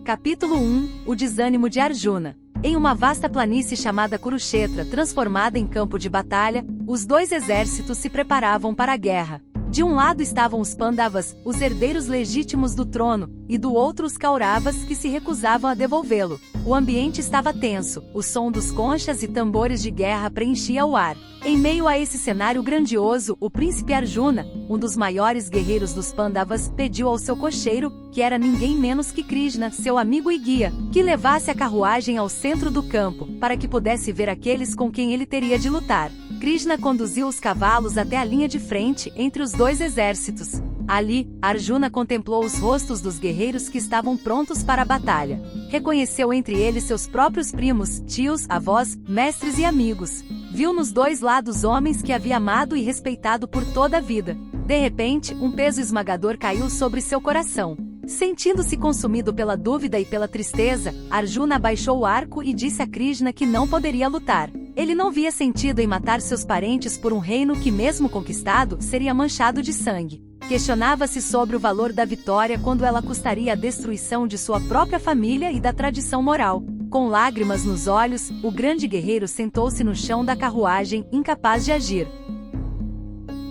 Capítulo 1 O desânimo de Arjuna. Em uma vasta planície chamada Kurukshetra, transformada em campo de batalha, os dois exércitos se preparavam para a guerra. De um lado estavam os Pandavas, os herdeiros legítimos do trono, e do outro os Kauravas, que se recusavam a devolvê-lo. O ambiente estava tenso, o som dos conchas e tambores de guerra preenchia o ar. Em meio a esse cenário grandioso, o príncipe Arjuna, um dos maiores guerreiros dos Pandavas, pediu ao seu cocheiro, que era ninguém menos que Krishna, seu amigo e guia, que levasse a carruagem ao centro do campo, para que pudesse ver aqueles com quem ele teria de lutar. Krishna conduziu os cavalos até a linha de frente, entre os dois exércitos. Ali, Arjuna contemplou os rostos dos guerreiros que estavam prontos para a batalha. Reconheceu entre eles seus próprios primos, tios, avós, mestres e amigos. Viu nos dois lados homens que havia amado e respeitado por toda a vida. De repente, um peso esmagador caiu sobre seu coração. Sentindo-se consumido pela dúvida e pela tristeza, Arjuna abaixou o arco e disse a Krishna que não poderia lutar. Ele não via sentido em matar seus parentes por um reino que, mesmo conquistado, seria manchado de sangue. Questionava-se sobre o valor da vitória quando ela custaria a destruição de sua própria família e da tradição moral. Com lágrimas nos olhos, o grande guerreiro sentou-se no chão da carruagem, incapaz de agir.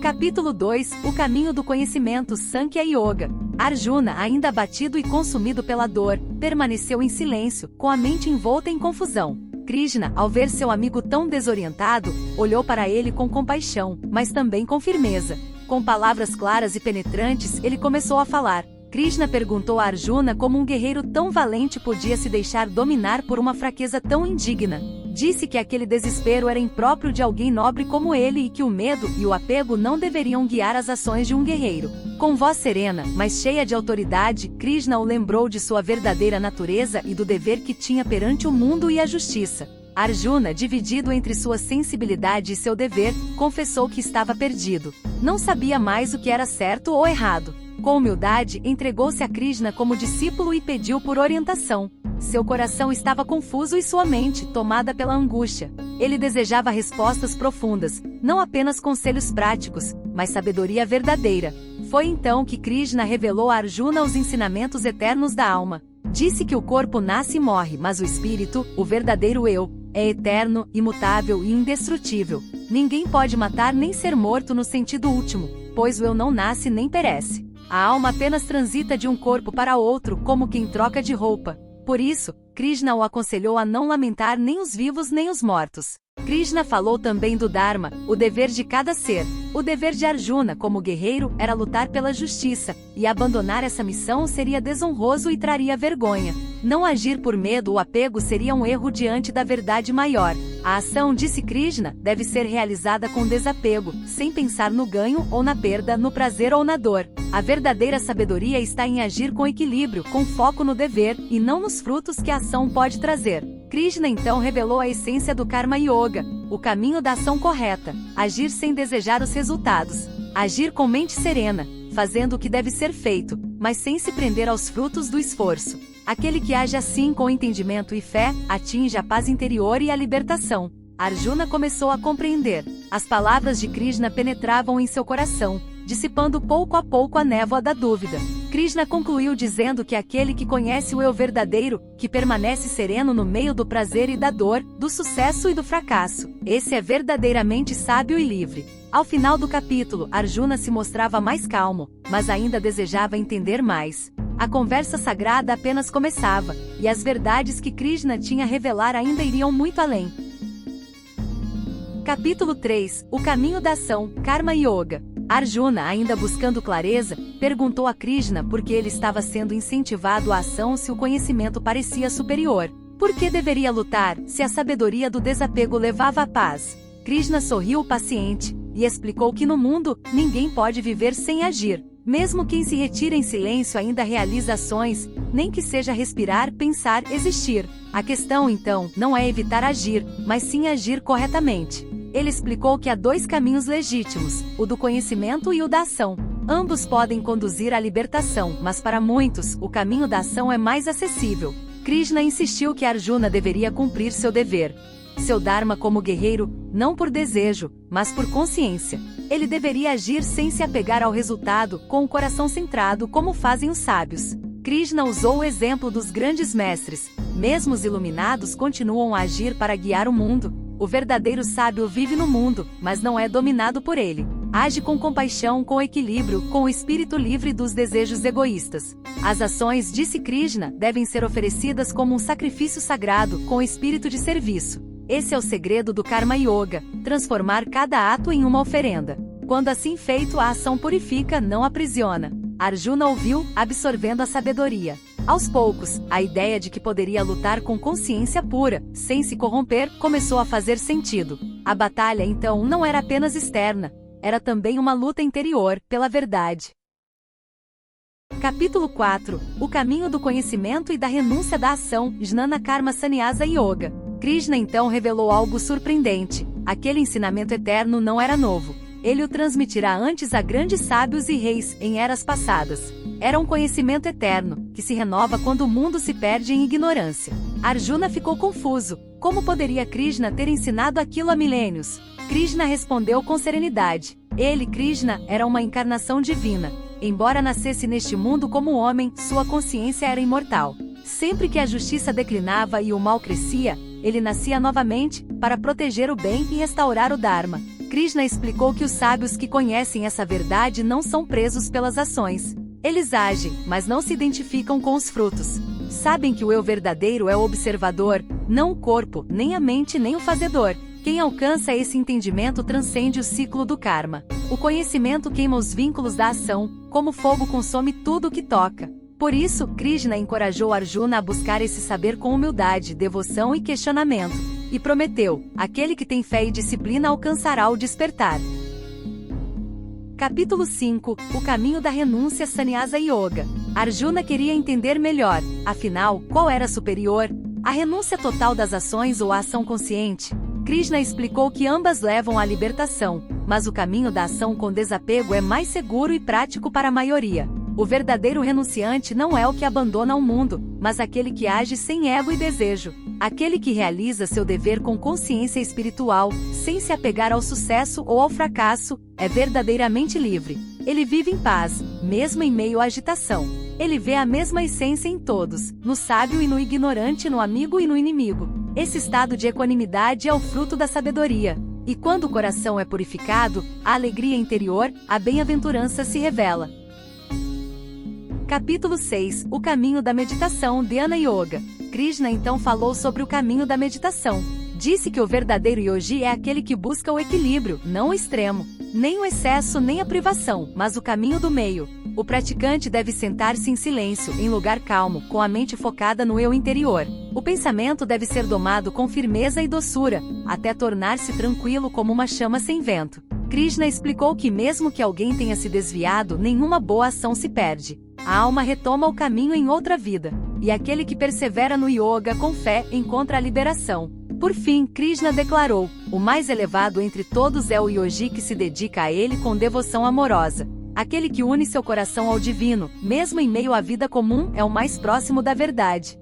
Capítulo 2 O caminho do conhecimento Sankhya Yoga. Arjuna, ainda abatido e consumido pela dor, permaneceu em silêncio, com a mente envolta em confusão. Krishna, ao ver seu amigo tão desorientado, olhou para ele com compaixão, mas também com firmeza. Com palavras claras e penetrantes, ele começou a falar. Krishna perguntou a Arjuna como um guerreiro tão valente podia se deixar dominar por uma fraqueza tão indigna. Disse que aquele desespero era impróprio de alguém nobre como ele e que o medo e o apego não deveriam guiar as ações de um guerreiro. Com voz serena, mas cheia de autoridade, Krishna o lembrou de sua verdadeira natureza e do dever que tinha perante o mundo e a justiça. Arjuna, dividido entre sua sensibilidade e seu dever, confessou que estava perdido. Não sabia mais o que era certo ou errado. Com humildade, entregou-se a Krishna como discípulo e pediu por orientação. Seu coração estava confuso e sua mente, tomada pela angústia. Ele desejava respostas profundas, não apenas conselhos práticos, mas sabedoria verdadeira. Foi então que Krishna revelou a Arjuna os ensinamentos eternos da alma. Disse que o corpo nasce e morre, mas o espírito, o verdadeiro eu, é eterno, imutável e indestrutível. Ninguém pode matar nem ser morto no sentido último, pois o eu não nasce nem perece. A alma apenas transita de um corpo para outro, como quem troca de roupa. Por isso, Krishna o aconselhou a não lamentar nem os vivos nem os mortos. Krishna falou também do Dharma, o dever de cada ser. O dever de Arjuna como guerreiro era lutar pela justiça, e abandonar essa missão seria desonroso e traria vergonha. Não agir por medo ou apego seria um erro diante da verdade maior. A ação, disse Krishna, deve ser realizada com desapego, sem pensar no ganho ou na perda, no prazer ou na dor. A verdadeira sabedoria está em agir com equilíbrio, com foco no dever, e não nos frutos que a ação pode trazer. Krishna então revelou a essência do Karma Yoga, o caminho da ação correta, agir sem desejar os resultados, agir com mente serena, fazendo o que deve ser feito, mas sem se prender aos frutos do esforço. Aquele que age assim com entendimento e fé, atinge a paz interior e a libertação. Arjuna começou a compreender. As palavras de Krishna penetravam em seu coração, dissipando pouco a pouco a névoa da dúvida. Krishna concluiu dizendo que aquele que conhece o eu verdadeiro, que permanece sereno no meio do prazer e da dor, do sucesso e do fracasso, esse é verdadeiramente sábio e livre. Ao final do capítulo, Arjuna se mostrava mais calmo, mas ainda desejava entender mais. A conversa sagrada apenas começava, e as verdades que Krishna tinha a revelar ainda iriam muito além. Capítulo 3 O caminho da ação, Karma Yoga. Arjuna, ainda buscando clareza, perguntou a Krishna por que ele estava sendo incentivado à ação se o conhecimento parecia superior. Por que deveria lutar, se a sabedoria do desapego levava à paz? Krishna sorriu paciente, e explicou que no mundo, ninguém pode viver sem agir. Mesmo quem se retira em silêncio ainda realiza ações, nem que seja respirar, pensar, existir. A questão, então, não é evitar agir, mas sim agir corretamente. Ele explicou que há dois caminhos legítimos, o do conhecimento e o da ação. Ambos podem conduzir à libertação, mas para muitos, o caminho da ação é mais acessível. Krishna insistiu que Arjuna deveria cumprir seu dever. Seu Dharma como guerreiro, não por desejo, mas por consciência. Ele deveria agir sem se apegar ao resultado, com o coração centrado como fazem os sábios. Krishna usou o exemplo dos grandes mestres. Mesmo os iluminados continuam a agir para guiar o mundo. O verdadeiro sábio vive no mundo, mas não é dominado por ele. Age com compaixão, com equilíbrio, com o espírito livre dos desejos egoístas. As ações, disse Krishna, devem ser oferecidas como um sacrifício sagrado, com espírito de serviço. Esse é o segredo do Karma Yoga, transformar cada ato em uma oferenda. Quando assim feito, a ação purifica, não aprisiona. Arjuna ouviu, absorvendo a sabedoria. Aos poucos, a ideia de que poderia lutar com consciência pura, sem se corromper, começou a fazer sentido. A batalha, então, não era apenas externa, era também uma luta interior, pela verdade. Capítulo 4. O caminho do conhecimento e da renúncia da ação, Jnana Karma Sannyasa Yoga. Krishna então revelou algo surpreendente. Aquele ensinamento eterno não era novo. Ele o transmitirá antes a grandes sábios e reis, em eras passadas. Era um conhecimento eterno, que se renova quando o mundo se perde em ignorância. Arjuna ficou confuso. Como poderia Krishna ter ensinado aquilo há milênios? Krishna respondeu com serenidade. Ele, Krishna, era uma encarnação divina. Embora nascesse neste mundo como homem, sua consciência era imortal. Sempre que a justiça declinava e o mal crescia, ele nascia novamente, para proteger o bem e restaurar o Dharma. Krishna explicou que os sábios que conhecem essa verdade não são presos pelas ações. Eles agem, mas não se identificam com os frutos. Sabem que o eu verdadeiro é o observador, não o corpo, nem a mente, nem o fazedor. Quem alcança esse entendimento transcende o ciclo do karma. O conhecimento queima os vínculos da ação, como fogo consome tudo o que toca. Por isso, Krishna encorajou Arjuna a buscar esse saber com humildade, devoção e questionamento. E prometeu, aquele que tem fé e disciplina alcançará o despertar. Capítulo 5. O caminho da renúncia Sannyasa Yoga. Arjuna queria entender melhor, afinal, qual era superior? A renúncia total das ações ou a ação consciente? Krishna explicou que ambas levam à libertação, mas o caminho da ação com desapego é mais seguro e prático para a maioria. O verdadeiro renunciante não é o que abandona o mundo, mas aquele que age sem ego e desejo. Aquele que realiza seu dever com consciência espiritual, sem se apegar ao sucesso ou ao fracasso, é verdadeiramente livre. Ele vive em paz, mesmo em meio à agitação. Ele vê a mesma essência em todos, no sábio e no ignorante, no amigo e no inimigo. Esse estado de equanimidade é o fruto da sabedoria. E quando o coração é purificado, a alegria interior, a bem-aventurança se revela. Capítulo 6. O caminho da meditação, Dhyana Yoga. Krishna então falou sobre o caminho da meditação. Disse que o verdadeiro yogi é aquele que busca o equilíbrio, não o extremo, nem o excesso nem a privação, mas o caminho do meio. O praticante deve sentar-se em silêncio, em lugar calmo, com a mente focada no eu interior. O pensamento deve ser domado com firmeza e doçura, até tornar-se tranquilo como uma chama sem vento. Krishna explicou que mesmo que alguém tenha se desviado, nenhuma boa ação se perde. A alma retoma o caminho em outra vida. E aquele que persevera no yoga com fé encontra a liberação. Por fim, Krishna declarou, o mais elevado entre todos é o yogi que se dedica a ele com devoção amorosa. Aquele que une seu coração ao divino, mesmo em meio à vida comum, é o mais próximo da verdade.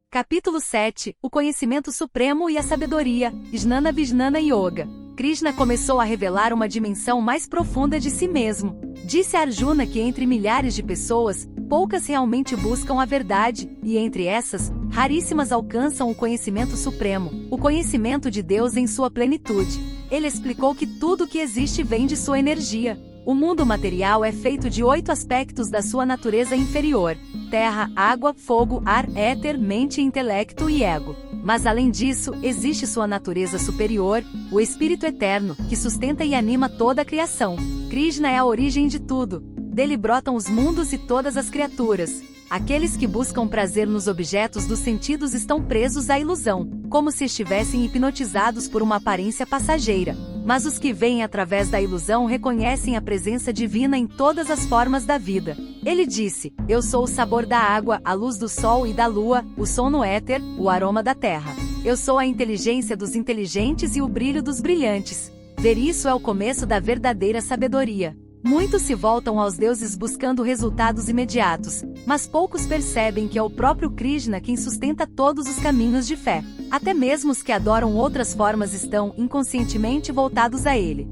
Capítulo 7. O conhecimento supremo e a sabedoria, Jnana Vijnana Yoga. Krishna começou a revelar uma dimensão mais profunda de si mesmo. Disse a Arjuna que entre milhares de pessoas, poucas realmente buscam a verdade, e entre essas, raríssimas alcançam o conhecimento supremo, o conhecimento de Deus em sua plenitude. Ele explicou que tudo que existe vem de sua energia. O mundo material é feito de 8 aspectos da sua natureza inferior: terra, água, fogo, ar, éter, mente, intelecto e ego. Mas além disso, existe sua natureza superior, o Espírito Eterno, que sustenta e anima toda a criação. Krishna é a origem de tudo. Dele brotam os mundos e todas as criaturas. Aqueles que buscam prazer nos objetos dos sentidos estão presos à ilusão, como se estivessem hipnotizados por uma aparência passageira. Mas os que veem através da ilusão reconhecem a presença divina em todas as formas da vida. Ele disse, eu sou o sabor da água, a luz do sol e da lua, o som no éter, o aroma da terra. Eu sou a inteligência dos inteligentes e o brilho dos brilhantes. Ver isso é o começo da verdadeira sabedoria. Muitos se voltam aos deuses buscando resultados imediatos, mas poucos percebem que é o próprio Krishna quem sustenta todos os caminhos de fé. Até mesmo os que adoram outras formas estão inconscientemente voltados a ele.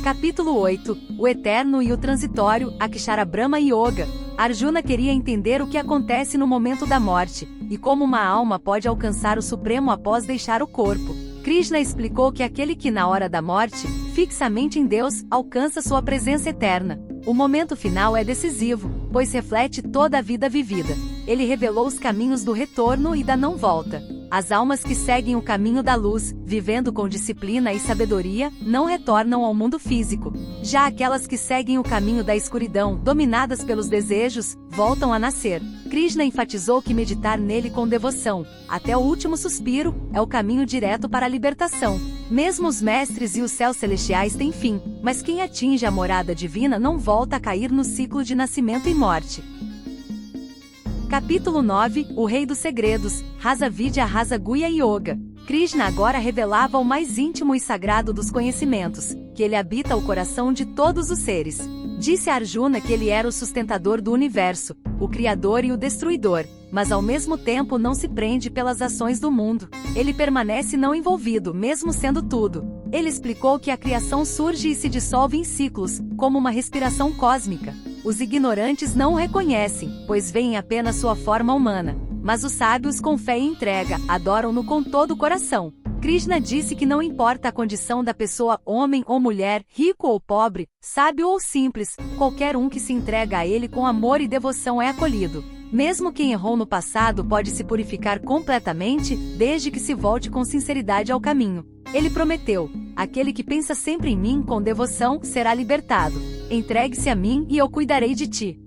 Capítulo 8. O Eterno e o Transitório, Akshara Brahma Yoga. Arjuna queria entender o que acontece no momento da morte, e como uma alma pode alcançar o Supremo após deixar o corpo. Krishna explicou que aquele que na hora da morte, fixamente em Deus, alcança sua presença eterna. O momento final é decisivo, pois reflete toda a vida vivida. Ele revelou os caminhos do retorno e da não volta. As almas que seguem o caminho da luz, vivendo com disciplina e sabedoria, não retornam ao mundo físico. Já aquelas que seguem o caminho da escuridão, dominadas pelos desejos, voltam a nascer. Krishna enfatizou que meditar nele com devoção, até o último suspiro, é o caminho direto para a libertação. Mesmo os mestres e os céus celestiais têm fim, mas quem atinge a morada divina não volta a cair no ciclo de nascimento e morte. Capítulo 9. O Rei dos Segredos, Rasa Vidya Rasa Guhya Yoga. Krishna agora revelava o mais íntimo e sagrado dos conhecimentos, que ele habita o coração de todos os seres. Disse a Arjuna que ele era o sustentador do universo, o criador e o destruidor, mas ao mesmo tempo não se prende pelas ações do mundo. Ele permanece não envolvido, mesmo sendo tudo. Ele explicou que a criação surge e se dissolve em ciclos, como uma respiração cósmica. Os ignorantes não o reconhecem, pois veem apenas sua forma humana. Mas os sábios com fé e entrega, adoram-no com todo o coração. Krishna disse que não importa a condição da pessoa, homem ou mulher, rico ou pobre, sábio ou simples, qualquer um que se entrega a ele com amor e devoção é acolhido. Mesmo quem errou no passado pode se purificar completamente, desde que se volte com sinceridade ao caminho. Ele prometeu: aquele que pensa sempre em mim com devoção será libertado. Entregue-se a mim e eu cuidarei de ti.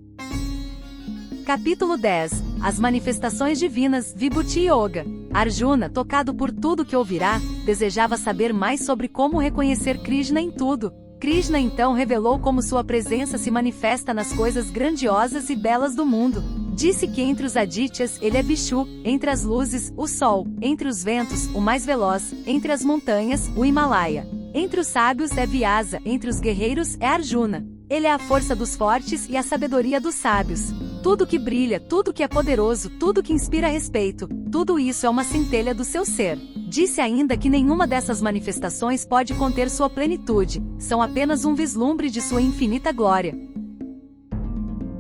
Capítulo 10. As manifestações divinas, Vibhuti Yoga. Arjuna, tocado por tudo que ouvirá, desejava saber mais sobre como reconhecer Krishna em tudo. Krishna então revelou como sua presença se manifesta nas coisas grandiosas e belas do mundo. Disse que entre os Adityas ele é Vishu, entre as luzes, o Sol, entre os ventos, o mais veloz, entre as montanhas, o Himalaia. Entre os sábios é Vyasa, entre os guerreiros é Arjuna. Ele é a força dos fortes e a sabedoria dos sábios. Tudo que brilha, tudo que é poderoso, tudo que inspira respeito, tudo isso é uma centelha do seu ser. Disse ainda que nenhuma dessas manifestações pode conter sua plenitude, são apenas um vislumbre de sua infinita glória.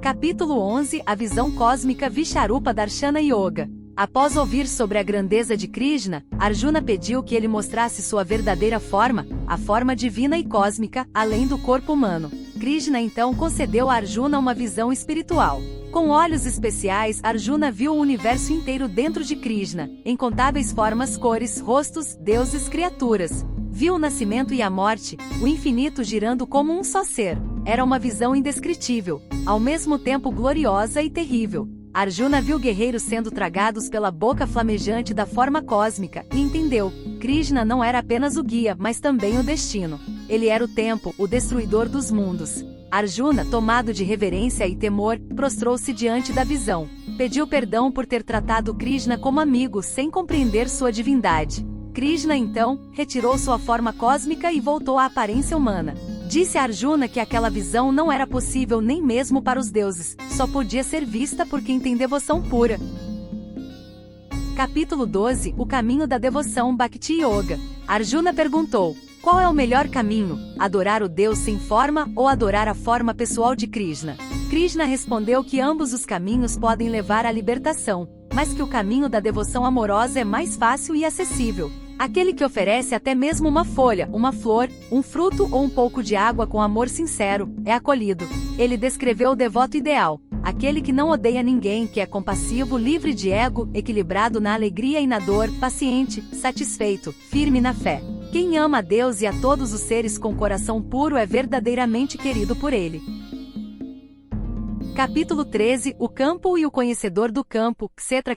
Capítulo 11. A visão cósmica Visharupa Darshana Yoga. Após ouvir sobre a grandeza de Krishna, Arjuna pediu que ele mostrasse sua verdadeira forma, a forma divina e cósmica, além do corpo humano. Krishna então concedeu a Arjuna uma visão espiritual. Com olhos especiais, Arjuna viu o universo inteiro dentro de Krishna, incontáveis formas, cores, rostos, deuses, criaturas. Viu o nascimento e a morte, o infinito girando como um só ser. Era uma visão indescritível, ao mesmo tempo gloriosa e terrível. Arjuna viu guerreiros sendo tragados pela boca flamejante da forma cósmica, e entendeu: Krishna não era apenas o guia, mas também o destino. Ele era o tempo, o destruidor dos mundos. Arjuna, tomado de reverência e temor, prostrou-se diante da visão. Pediu perdão por ter tratado Krishna como amigo sem compreender sua divindade. Krishna então, retirou sua forma cósmica e voltou à aparência humana. Disse a Arjuna que aquela visão não era possível nem mesmo para os deuses, só podia ser vista por quem tem devoção pura. Capítulo 12. O caminho da devoção Bhakti Yoga. Arjuna perguntou: qual é o melhor caminho, adorar o Deus sem forma ou adorar a forma pessoal de Krishna? Krishna respondeu que ambos os caminhos podem levar à libertação, mas que o caminho da devoção amorosa é mais fácil e acessível. Aquele que oferece até mesmo uma folha, uma flor, um fruto ou um pouco de água com amor sincero, é acolhido. Ele descreveu o devoto ideal, aquele que não odeia ninguém, que é compassivo, livre de ego, equilibrado na alegria e na dor, paciente, satisfeito, firme na fé. Quem ama a Deus e a todos os seres com coração puro é verdadeiramente querido por ele. Capítulo 13. O campo e o conhecedor do campo, Kshetra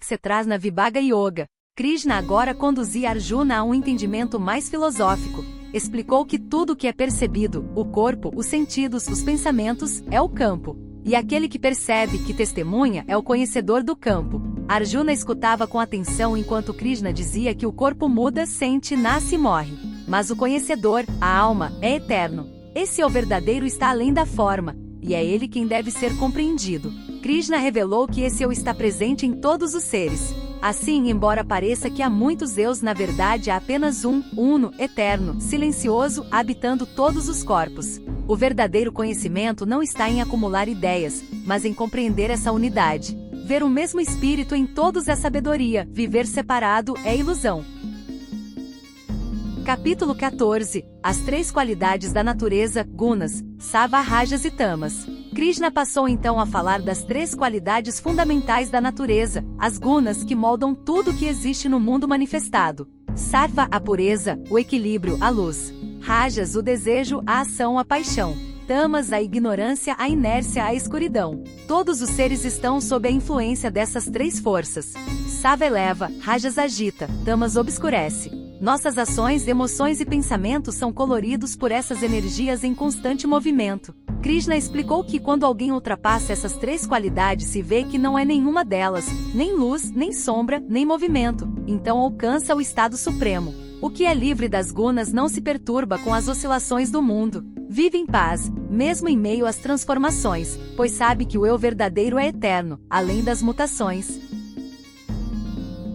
Vibhaga Yoga. Krishna agora conduzia Arjuna a um entendimento mais filosófico. Explicou que tudo que é percebido, o corpo, os sentidos, os pensamentos, é o campo. E aquele que percebe, que testemunha, é o conhecedor do campo. Arjuna escutava com atenção enquanto Krishna dizia que o corpo muda, sente, nasce e morre. Mas o conhecedor, a alma, é eterno. Esse é o verdadeiro, está além da forma, e é ele quem deve ser compreendido. Krishna revelou que esse eu está presente em todos os seres. Assim, embora pareça que há muitos eus, na verdade há apenas um, uno, eterno, silencioso, habitando todos os corpos. O verdadeiro conhecimento não está em acumular ideias, mas em compreender essa unidade. Ver o mesmo espírito em todos é sabedoria, viver separado é ilusão. Capítulo 14. As três qualidades da natureza, gunas, sattva, rajas e tamas. Krishna passou então a falar das três qualidades fundamentais da natureza, as gunas que moldam tudo que existe no mundo manifestado. Sattva, a pureza, o equilíbrio, a luz. Rajas, o desejo, a ação, a paixão. Tamas, a ignorância, a inércia, a escuridão. Todos os seres estão sob a influência dessas três forças. Sattva eleva, rajas agita, tamas obscurece. Nossas ações, emoções e pensamentos são coloridos por essas energias em constante movimento. Krishna explicou que quando alguém ultrapassa essas três qualidades se vê que não é nenhuma delas, nem luz, nem sombra, nem movimento, então alcança o estado supremo. O que é livre das gunas não se perturba com as oscilações do mundo. Vive em paz, mesmo em meio às transformações, pois sabe que o eu verdadeiro é eterno, além das mutações.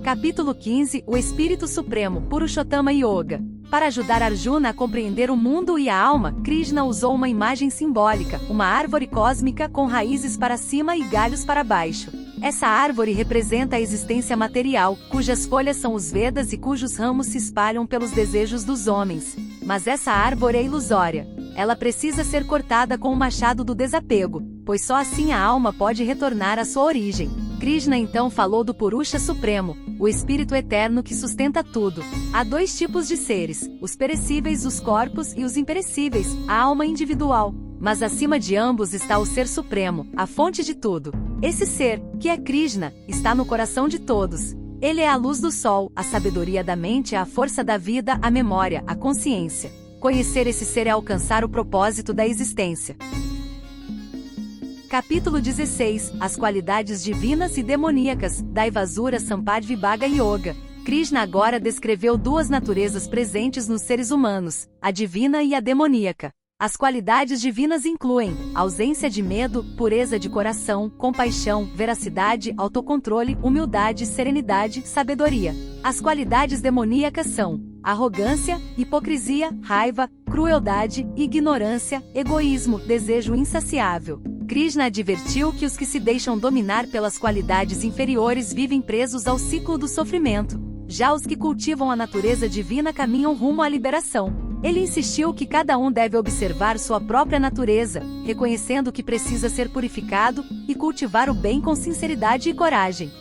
Capítulo 15. O Espírito Supremo, Purushottama Yoga. Para ajudar Arjuna a compreender o mundo e a alma, Krishna usou uma imagem simbólica, uma árvore cósmica com raízes para cima e galhos para baixo. Essa árvore representa a existência material, cujas folhas são os Vedas e cujos ramos se espalham pelos desejos dos homens. Mas essa árvore é ilusória. Ela precisa ser cortada com o machado do desapego, pois só assim a alma pode retornar à sua origem. Krishna então falou do Purusha Supremo, o Espírito Eterno que sustenta tudo. Há dois tipos de seres, os perecíveis, os corpos, e os imperecíveis, a alma individual. Mas acima de ambos está o Ser Supremo, a fonte de tudo. Esse ser, que é Krishna, está no coração de todos. Ele é a luz do sol, a sabedoria da mente, a força da vida, a memória, a consciência. Conhecer esse ser é alcançar o propósito da existência. Capítulo 16. As qualidades divinas e demoníacas, Daivasura Sampadvibhaga Yoga. Krishna agora descreveu duas naturezas presentes nos seres humanos, a divina e a demoníaca. As qualidades divinas incluem ausência de medo, pureza de coração, compaixão, veracidade, autocontrole, humildade, serenidade, sabedoria. As qualidades demoníacas são arrogância, hipocrisia, raiva, crueldade, ignorância, egoísmo, desejo insaciável. Krishna advertiu que os que se deixam dominar pelas qualidades inferiores vivem presos ao ciclo do sofrimento. Já os que cultivam a natureza divina caminham rumo à liberação. Ele insistiu que cada um deve observar sua própria natureza, reconhecendo que precisa ser purificado e cultivar o bem com sinceridade e coragem.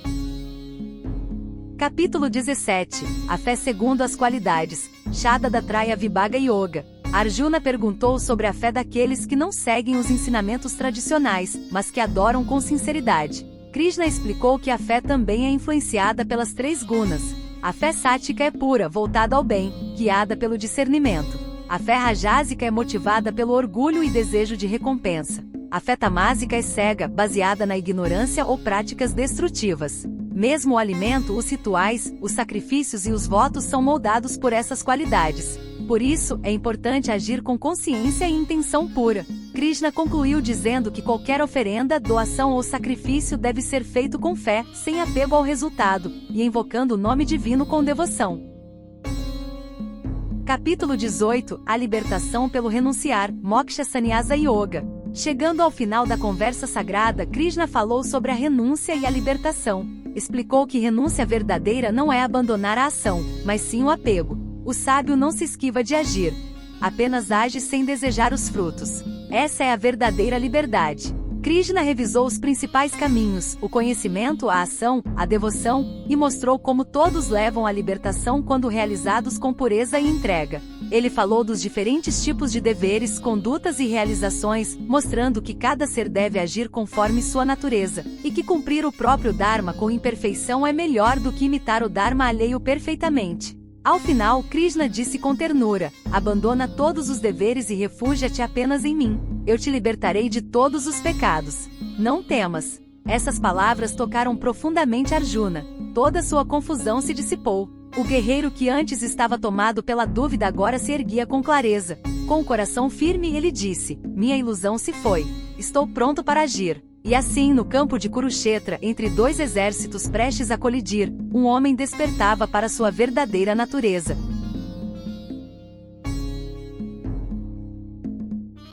Capítulo 17. A fé segundo as qualidades, Shadadatraya Vibhaga Yoga. Arjuna perguntou sobre a fé daqueles que não seguem os ensinamentos tradicionais, mas que adoram com sinceridade. Krishna explicou que a fé também é influenciada pelas três gunas. A fé sática é pura, voltada ao bem, guiada pelo discernimento. A fé rajásica é motivada pelo orgulho e desejo de recompensa. A fé tamásica é cega, baseada na ignorância ou práticas destrutivas. Mesmo o alimento, os rituais, os sacrifícios e os votos são moldados por essas qualidades. Por isso, é importante agir com consciência e intenção pura. Krishna concluiu dizendo que qualquer oferenda, doação ou sacrifício deve ser feito com fé, sem apego ao resultado, e invocando o nome divino com devoção. Capítulo 18. A libertação pelo renunciar, Moksha Sannyasa Yoga. Chegando ao final da conversa sagrada, Krishna falou sobre a renúncia e a libertação. Explicou que renúncia verdadeira não é abandonar a ação, mas sim o apego. O sábio não se esquiva de agir. Apenas age sem desejar os frutos. Essa é a verdadeira liberdade. Krishna revisou os principais caminhos, o conhecimento, a ação, a devoção, e mostrou como todos levam à libertação quando realizados com pureza e entrega. Ele falou dos diferentes tipos de deveres, condutas e realizações, mostrando que cada ser deve agir conforme sua natureza, e que cumprir o próprio Dharma com imperfeição é melhor do que imitar o Dharma alheio perfeitamente. Ao final, Krishna disse com ternura: abandona todos os deveres e refúgia-te apenas em mim. Eu te libertarei de todos os pecados. Não temas. Essas palavras tocaram profundamente Arjuna. Toda sua confusão se dissipou. O guerreiro que antes estava tomado pela dúvida agora se erguia com clareza. Com o coração firme ele disse: minha ilusão se foi. Estou pronto para agir. E assim, no campo de Kurukshetra, entre dois exércitos prestes a colidir, um homem despertava para sua verdadeira natureza.